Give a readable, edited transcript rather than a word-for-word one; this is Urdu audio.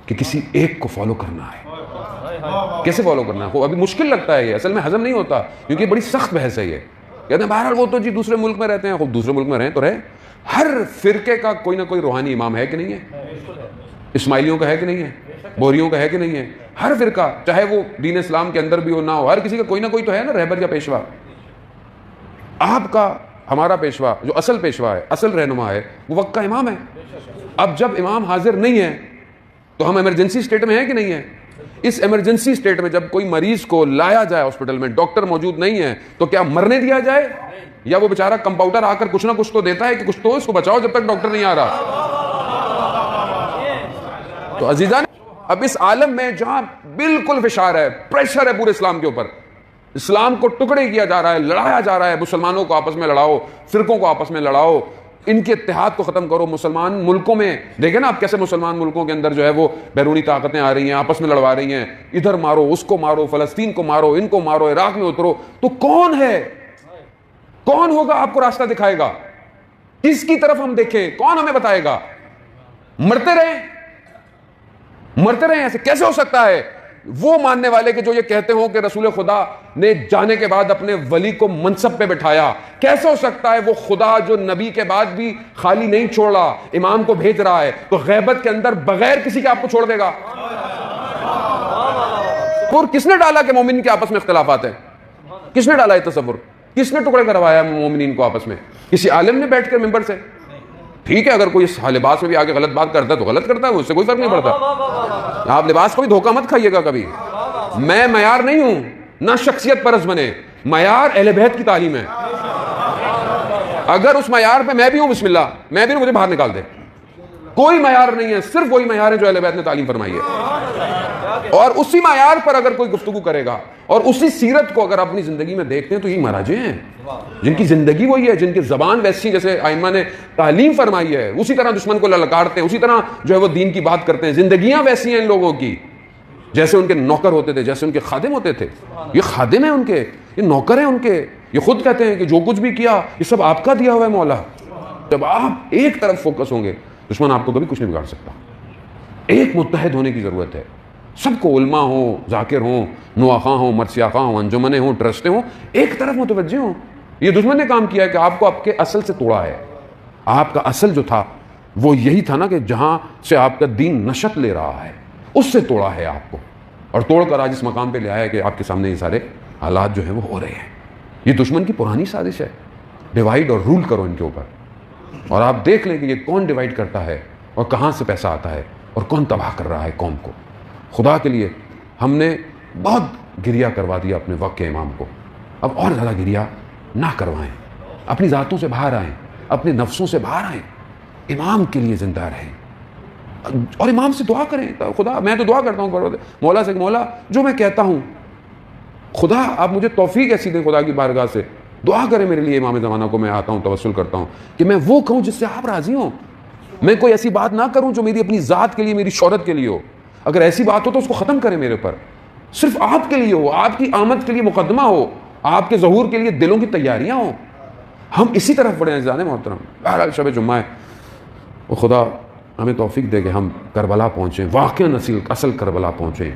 کہ کسی ایک کو فالو کرنا ہے. کیسے فالو کرنا ہے؟ وہ ابھی مشکل لگتا ہے، یہ اصل میں ہضم نہیں ہوتا، کیونکہ بڑی سخت بحث ہے. یہ کہتے ہیں بہرحال وہ تو جی دوسرے ملک میں رہتے ہیں. خوب دوسرے ملک میں رہیں تو رہے. ہر فرقے کا کوئی نہ کوئی روحانی امام ہے کہ نہیں ہے؟ اسماعیلیوں کا ہے کہ نہیں ہے؟ بوریوں کا ہے کہ نہیں ہے؟ ہر فرقہ چاہے وہ دین اسلام کے اندر بھی ہو نہ ہو، ہر کسی کا کوئی نہ کوئی تو ہے نا رہبر یا پیشوا. آپ کا ہمارا پیشوا جو اصل پیشوا ہے، اصل رہنما ہے، وہ وقت کا امام ہے. اب جب امام حاضر نہیں ہے تو ہم ایمرجنسی اسٹیٹ میں ہیں کہ نہیں ہے؟ اس ایمرجنسی اسٹیٹ میں جب کوئی مریض کو لایا جائے ہاسپٹل میں، ڈاکٹر موجود نہیں ہے، تو کیا مرنے دیا جائے؟ یا وہ بیچارہ کمپاؤنڈر آ کر کچھ نہ کچھ تو دیتا ہے کہ کچھ تو اس کو بچاؤ جب تک ڈاکٹر نہیں آ رہا. تو عزیزان، اب اس عالم میں جہاں بالکل فشار ہے، پریشر ہے پورے اسلام کے اوپر، اسلام کو ٹکڑے کیا جا رہا ہے، لڑایا جا رہا ہے، مسلمانوں کو آپس میں لڑاؤ، فرقوں کو آپس میں لڑاؤ، ان کے اتحاد کو ختم کرو. مسلمان ملکوں میں دیکھیں نا آپ کیسے مسلمان ملکوں کے اندر جو ہے وہ بیرونی طاقتیں آ رہی ہیں، آپس میں لڑوا رہی ہیں، ادھر مارو، اس کو مارو، فلسطین کو مارو، ان کو مارو، عراق میں اترو. تو کون ہے؟ کون ہوگا آپ کو راستہ دکھائے گا؟ کس کی طرف ہم دیکھیں؟ کون ہمیں بتائے گا؟ مرتے رہیں ایسے کیسے ہو سکتا ہے؟ وہ ماننے والے کہ جو یہ کہتے ہوں کہ رسول خدا نے جانے کے بعد اپنے ولی کو منصب پہ بٹھایا، کیسے ہو سکتا ہے وہ خدا جو نبی کے بعد بھی خالی نہیں چھوڑا، امام کو بھیج رہا ہے، تو غیبت کے اندر بغیر کسی کے آپ کو چھوڑ دے گا؟ اور کس نے ڈالا کہ مومنین کے آپس میں اختلافات ہیں؟ کس نے ڈالا یہ تصور؟ کس نے ٹکڑے کروایا مومنین کو آپس میں؟ کسی عالم نے بیٹھ کر ممبر سے؟ ٹھیک ہے اگر کوئی اس لباس میں بھی آگے غلط بات کرتا ہے تو غلط کرتا ہے، اس سے کوئی فرق نہیں پڑتا. آپ لباس کو بھی دھوکہ مت کھائیے گا کبھی. میں معیار نہیں ہوں، نہ شخصیت پرست بنے. معیار اہل بیت کی تعلیم ہے. اگر اس معیار پہ میں بھی ہوں، بسم اللہ، میں بھی مجھے باہر نکال دے. کوئی معیار نہیں ہے، صرف وہی معیار ہے جو اہل بیت نے تعلیم فرمائی ہے. اور اسی معیار پر اگر کوئی گفتگو کرے گا اور اسی سیرت کو اگر اپنی زندگی میں دیکھتے ہیں تو یہ مراجع ہیں جن کی زندگی وہی ہے، جن کی زبان ویسی جیسے ائمہ نے تعلیم فرمائی ہے، اسی طرح دشمن کو للکارتے ہیں، اسی طرح جو ہے وہ دین کی بات کرتے ہیں. زندگیاں ویسی ہیں ان لوگوں کی جیسے ان کے نوکر ہوتے تھے، جیسے ان کے خادم ہوتے تھے. یہ خادم ہیں ان کے، یہ نوکر ہیں ان کے. یہ خود کہتے ہیں کہ جو کچھ بھی کیا یہ سب آپ کا دیا ہوا ہے مولا. جب آپ ایک طرف فوکس ہوں گے دشمن آپ کو کبھی کچھ نہیں بگاڑ سکتا. ایک متحد ہونے کی ضرورت ہے. سب کو علماء ہوں، ذاکر ہوں، نواخواں ہوں، مرثیہ ہوں، انجمنیں ہوں، ٹرسٹیں ہوں، ایک طرف متوجہ ہوں. یہ دشمن نے کام کیا ہے کہ آپ کو آپ کے اصل سے توڑا ہے. آپ کا اصل جو تھا وہ یہی تھا نا کہ جہاں سے آپ کا دین نشت لے رہا ہے اس سے توڑا ہے آپ کو، اور توڑ کر آج اس مقام پہ لے آیا ہے کہ آپ کے سامنے یہ سارے حالات جو ہیں وہ ہو رہے ہیں. یہ دشمن کی پرانی سازش ہے. ڈیوائیڈ اور رول کرو ان کے اوپر، اور آپ دیکھ لیں کہ یہ کون ڈیوائیڈ کرتا ہے اور کہاں سے پیسہ آتا ہے اور کون تباہ کر رہا ہے قوم کو. خدا کے لیے ہم نے بہت گریا کروا دیا اپنے وقت کے امام کو. اب اور زیادہ گریا نہ کروائیں. اپنی ذاتوں سے باہر آئیں، اپنے نفسوں سے باہر آئیں، امام کے لیے زندہ رہیں اور امام سے دعا کریں. خدا، میں تو دعا کرتا ہوں مولا سے کہ مولا جو میں کہتا ہوں خدا آپ مجھے توفیق ایسی دیں، خدا کی بارگاہ سے دعا کریں میرے لیے امام زمانہ کو. میں آتا ہوں توسل کرتا ہوں کہ میں وہ کہوں جس سے آپ راضی ہوں. میں کوئی ایسی بات نہ کروں جو میری اپنی ذات کے لیے، میری شہرت کے لیے ہو. اگر ایسی بات ہو تو اس کو ختم کریں میرے پر. صرف آپ کے لیے ہو، آپ کی آمد کے لیے مقدمہ ہو، آپ کے ظہور کے لیے دلوں کی تیاریاں ہوں. ہم اسی طرف بڑے عزیزان محترم. بہرحال شب جمعہ ہے، وہ خدا ہمیں توفیق دے کہ ہم کربلا پہنچیں، واقعاً اصل کربلا پہنچیں.